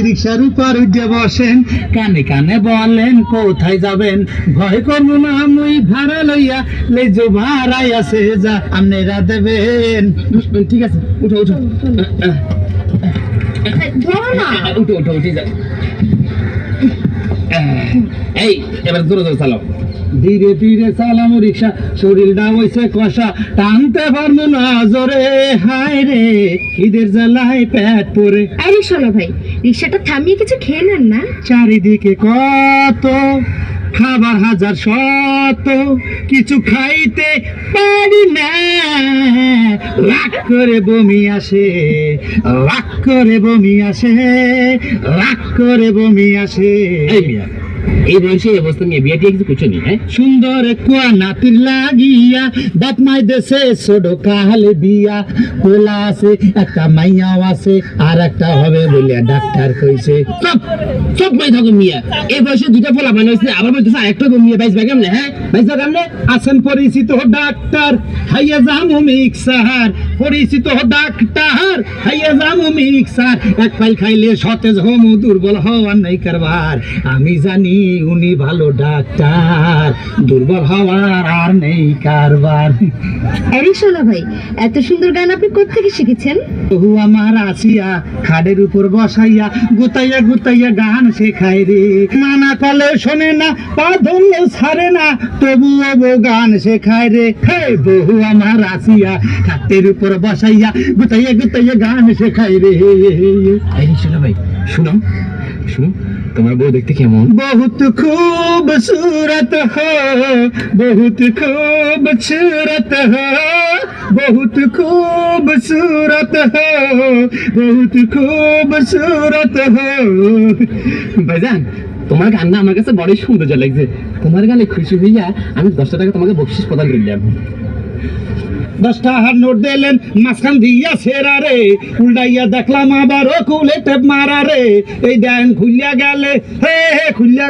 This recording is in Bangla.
রিক্সার উপর উঠে বসেন, কানে কানে বলেন কোথায় যাবেন, ভয় করবো না মুই ভাড়া লইয়া লেজো ভাড়াই আছে যা আপনারা দেবেন। ঠিক আছে, উঠো উঠো উঠো উঠো উঠে যাও। এই এবার দূরে দূরে চালাও, ধীরে ধীরে চালামো রিক্সা, শরীরটা হইছে কষা, টানতে পারবো না জোরে, হায় রে খিদের জ্বালায় পেট পরে। আরে শোনো ভাই, রিক্সাটা থামিয়ে কিছু খেয়ে নেন না। চারিদিকে কত খাবার হাজার শত, কিছু খাইতে পারি না, রাগ করে বমি আসে, রাগ করে বমি আসে, রাগ করে বমি আসে। এই বয়সে এই অবস্থা নিয়ে বিয়ে দিয়ে কিছু করছো নি? হ্যাঁ, সুন্দর কুয়া নাতির লাগিয়া বাপ মাই দেশে ছোট কাহালে বিয়া, কোলা আছে একটা মাইয়াও আছে, আর একটা হবে বলে ডাক্তার কইছে। সব মাই থাকো মিয়া, এই বয়সে দুইটা ফলা মানে হয়েছে, আবার বলতেছে আরেকটা মিয়া বাইসবা কেমনে? হ্যাঁ, বাইসবা কেমনে? আছেন পরিচিত ডাক্তার হাইয়া জামু মিক্সার, পরিচিত ডাক্তার হাইয়া জামু মিক্সার, এক পাইল খাইলে সতেজ হমু, দুর্বল হওয়ার নাই কারবার, আমি জানি উনি ভালো ডাক্তার, দুর্বল হওয়ার আর নেই কারবার। আরে শোনো ভাই, এত সুন্দর গান আপনি কোত্থেকে শিখেছেন? বহু আমার আসিয়া খাটের উপর বসাইয়া গুতাইয়া গুতাইয়া গান শেখায় রে, মানা কলে শোনে না, পা ধরলেও ছাড়ে না, তবুও বউ গান শেখায় রে। হে বহু আমার আসিয়া খাটের উপর বসাইয়া গুতাইয়া গুতাইয়া গান শেখায় রে। এই শোনো ভাই, শুনো শুনো, তোমার বউ দেখতে কেমন? बहुत खूबसूरत हो, बहुत खूबसूरत हो, बहुत खूबसूरत हो, बहुत खूबसूरत हो। ভাইজান, তোমার গান না আমার কাছে বড়ই সুন্দর লাগছে, তোমার গানে খুশি হইয়া আমি 10 টাকা তোমাকে বকশিস প্রদান করলাম। 10 টাকার নোট দিলেন, মাঝখান দিয়া সেরা রে, উল্টাইয়া দেখলাম আবার ও কুলে টেপ মারা রে, এই ডাইন খুলিয়া গেলে, হে হে খুলিয়া